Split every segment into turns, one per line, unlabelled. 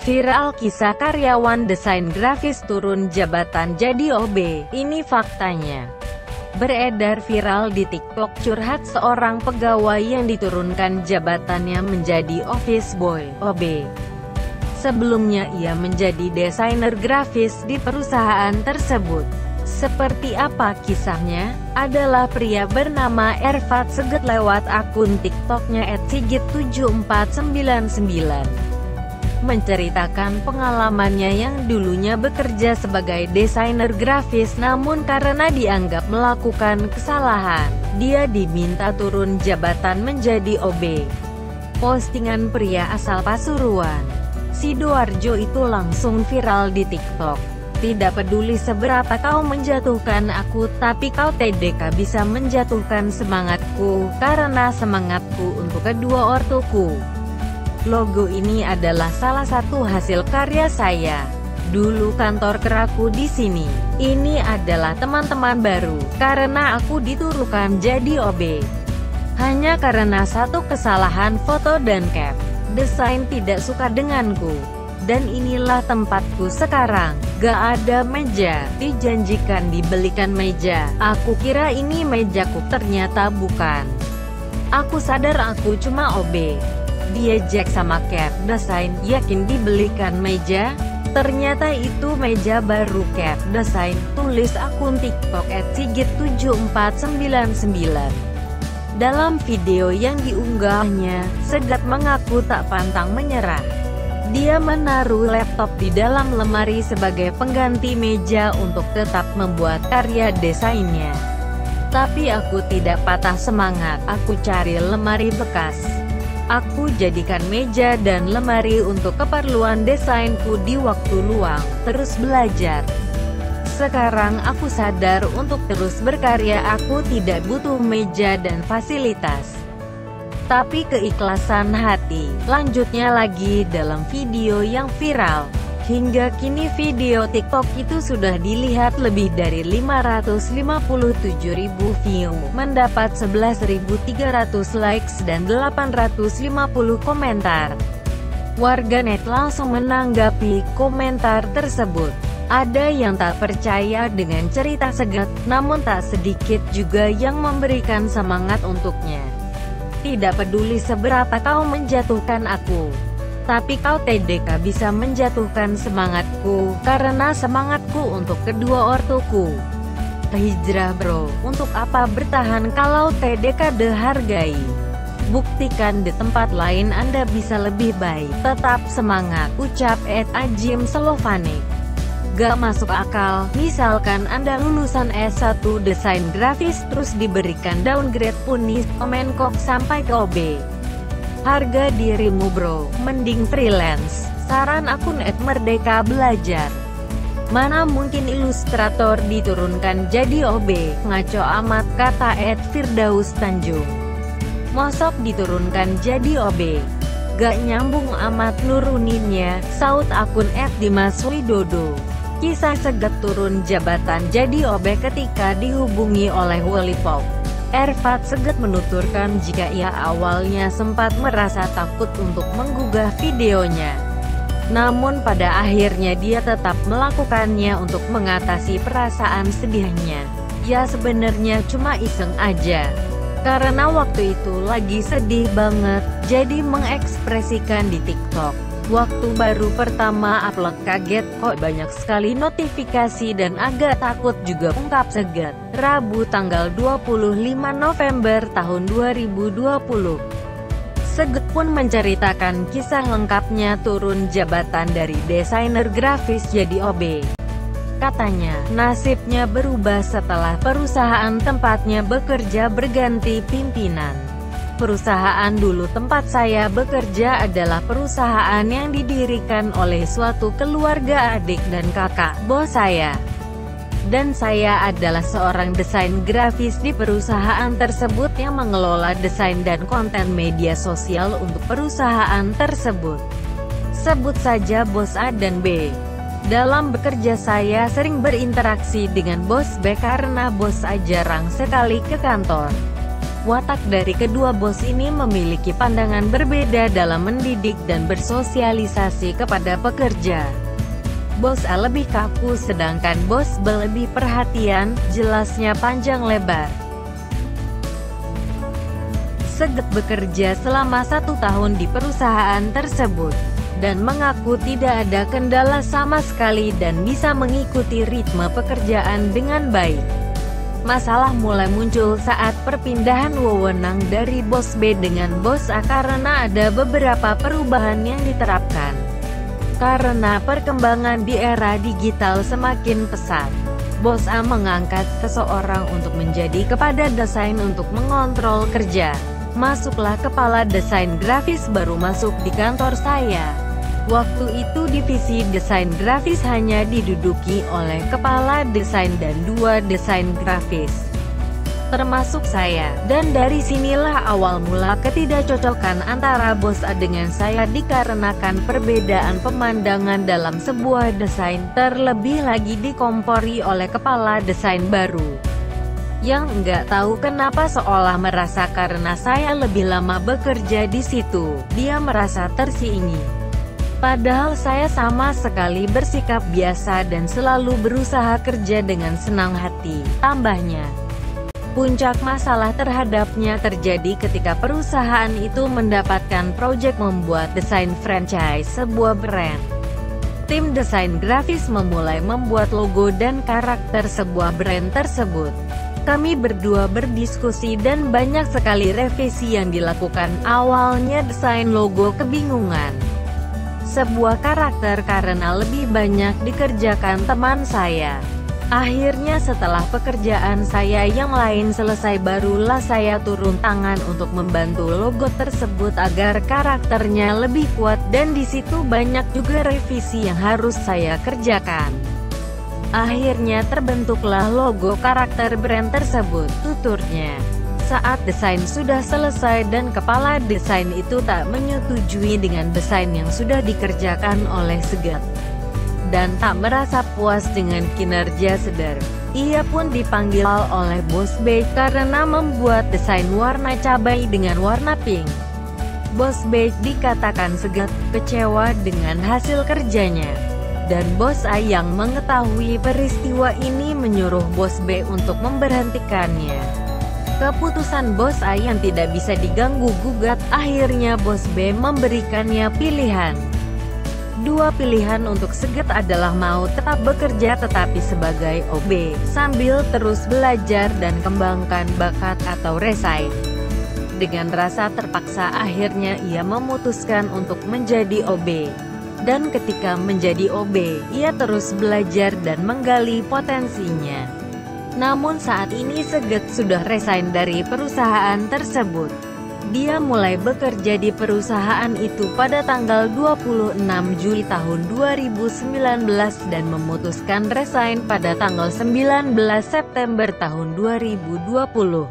Viral kisah karyawan desain grafis turun jabatan jadi OB. Ini faktanya. Beredar viral di TikTok curhat seorang pegawai yang diturunkan jabatannya menjadi office boy (OB). Sebelumnya ia menjadi desainer grafis di perusahaan tersebut. Seperti apa kisahnya? Adalah pria bernama Ervat Seget lewat akun TikToknya @sigit7499. Menceritakan pengalamannya yang dulunya bekerja sebagai desainer grafis namun karena dianggap melakukan kesalahan, dia diminta turun jabatan menjadi OB. Postingan pria asal Pasuruan, Sidoarjo itu langsung viral di TikTok. Tidak peduli seberapa kau menjatuhkan aku, tapi kau TDK bisa menjatuhkan semangatku, karena semangatku untuk kedua ortuku. Logo ini adalah salah satu hasil karya saya. Dulu kantor keraku di sini. Ini adalah teman-teman baru, karena aku diturunkan jadi OB. Hanya karena satu kesalahan foto dan cap. Desain tidak suka denganku. Dan inilah tempatku sekarang. Gak ada meja. Dijanjikan dibelikan meja. Aku kira ini mejaku, ternyata bukan. Aku sadar aku cuma OB. Diejek sama cap desain, yakin dibelikan meja? Ternyata itu meja baru cap desain, tulis akun TikTok @sigit7499. Dalam video yang diunggahnya, Seget mengaku tak pantang menyerah. Dia menaruh laptop di dalam lemari sebagai pengganti meja untuk tetap membuat karya desainnya. Tapi aku tidak patah semangat, aku cari lemari bekas. Aku jadikan meja dan lemari untuk keperluan desainku di waktu luang, terus belajar. Sekarang aku sadar untuk terus berkarya aku tidak butuh meja dan fasilitas. Tapi keikhlasan hati. Lanjutnya lagi dalam video yang viral. Hingga kini video TikTok itu sudah dilihat lebih dari 557.000 view, mendapat 11.300 likes dan 850 komentar. Warganet langsung menanggapi komentar tersebut. Ada yang tak percaya dengan cerita Seget, namun tak sedikit juga yang memberikan semangat untuknya. Tidak peduli seberapa kau menjatuhkan aku, tapi kau TDK bisa menjatuhkan semangatku, karena semangatku untuk kedua ortuku. Hijrah bro, untuk apa bertahan kalau TDK dihargai? Buktikan di tempat lain Anda bisa lebih baik. Tetap semangat, ucap @ajim Selovanik. Gak masuk akal, misalkan Anda lulusan S1 desain grafis terus diberikan downgrade Unis, Kemenkop sampai ke OB. Harga dirimu bro, mending freelance. Saran akun @merdeka belajar. Mana mungkin ilustrator diturunkan jadi OB, ngaco amat, kata @firdaus Tanjung. Mosok diturunkan jadi OB, gak nyambung amat nuruninnya, saut akun @dimaswidodo. Kisah Seget turun jabatan jadi OB ketika dihubungi oleh Wali Pop. Ervat Seget menuturkan jika ia awalnya sempat merasa takut untuk menggugah videonya. Namun pada akhirnya dia tetap melakukannya untuk mengatasi perasaan sedihnya. Ya sebenarnya cuma iseng aja. Karena waktu itu lagi sedih banget, jadi mengekspresikan di TikTok. Waktu baru pertama upload kaget kok banyak sekali notifikasi dan agak takut juga, ungkap Seget. Rabu tanggal 25 November tahun 2020. Seget pun menceritakan kisah lengkapnya turun jabatan dari desainer grafis jadi OB. Katanya, nasibnya berubah setelah perusahaan tempatnya bekerja berganti pimpinan. Perusahaan dulu tempat saya bekerja adalah perusahaan yang didirikan oleh suatu keluarga adik dan kakak bos saya. Dan saya adalah seorang desain grafis di perusahaan tersebut yang mengelola desain dan konten media sosial untuk perusahaan tersebut. Sebut saja bos A dan B. Dalam bekerja saya sering berinteraksi dengan bos B karena bos A jarang sekali ke kantor. Watak dari kedua bos ini memiliki pandangan berbeda dalam mendidik dan bersosialisasi kepada pekerja. Bos A lebih kaku sedangkan bos B lebih perhatian, jelasnya panjang lebar. Seget bekerja selama 1 tahun di perusahaan tersebut, dan mengaku tidak ada kendala sama sekali dan bisa mengikuti ritme pekerjaan dengan baik. Masalah mulai muncul saat perpindahan wewenang dari bos B dengan bos A karena ada beberapa perubahan yang diterapkan. Karena perkembangan di era digital semakin pesat, bos A mengangkat seseorang untuk menjadi kepala desain untuk mengontrol kerja. Masuklah kepala desain grafis baru masuk di kantor saya. Waktu itu divisi desain grafis hanya diduduki oleh kepala desain dan 2 desain grafis, termasuk saya. Dan dari sinilah awal mula ketidakcocokan antara bos A dengan saya dikarenakan perbedaan pemandangan dalam sebuah desain, terlebih lagi dikompori oleh kepala desain baru yang nggak tahu kenapa seolah merasa karena saya lebih lama bekerja di situ, dia merasa tersinggung. Padahal saya sama sekali bersikap biasa dan selalu berusaha kerja dengan senang hati, tambahnya. Puncak masalah terhadapnya terjadi ketika perusahaan itu mendapatkan proyek membuat desain franchise sebuah brand. Tim desain grafis memulai membuat logo dan karakter sebuah brand tersebut. Kami berdua berdiskusi dan banyak sekali revisi yang dilakukan. Awalnya desain logo kebingungan sebuah karakter karena lebih banyak dikerjakan teman saya. Akhirnya setelah pekerjaan saya yang lain selesai barulah saya turun tangan untuk membantu logo tersebut agar karakternya lebih kuat dan di situ banyak juga revisi yang harus saya kerjakan. Akhirnya terbentuklah logo karakter brand tersebut, tuturnya. Saat desain sudah selesai dan kepala desain itu tak menyetujui dengan desain yang sudah dikerjakan oleh Seget, dan tak merasa puas dengan kinerja Seder. Ia pun dipanggil oleh bos B karena membuat desain warna cabai dengan warna pink. Bos B dikatakan Seget kecewa dengan hasil kerjanya. Dan bos A yang mengetahui peristiwa ini menyuruh bos B untuk memberhentikannya. Keputusan bos A yang tidak bisa diganggu-gugat, akhirnya bos B memberikannya pilihan. 2 pilihan untuk Seget adalah mau tetap bekerja tetapi sebagai OB, sambil terus belajar dan kembangkan bakat atau resign. Dengan rasa terpaksa akhirnya ia memutuskan untuk menjadi OB. Dan ketika menjadi OB, ia terus belajar dan menggali potensinya. Namun saat ini Seget sudah resign dari perusahaan tersebut. Dia mulai bekerja di perusahaan itu pada tanggal 26 Juli tahun 2019 dan memutuskan resign pada tanggal 19 September tahun 2020.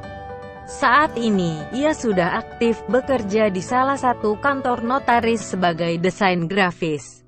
Saat ini, ia sudah aktif bekerja di salah satu kantor notaris sebagai desain grafis.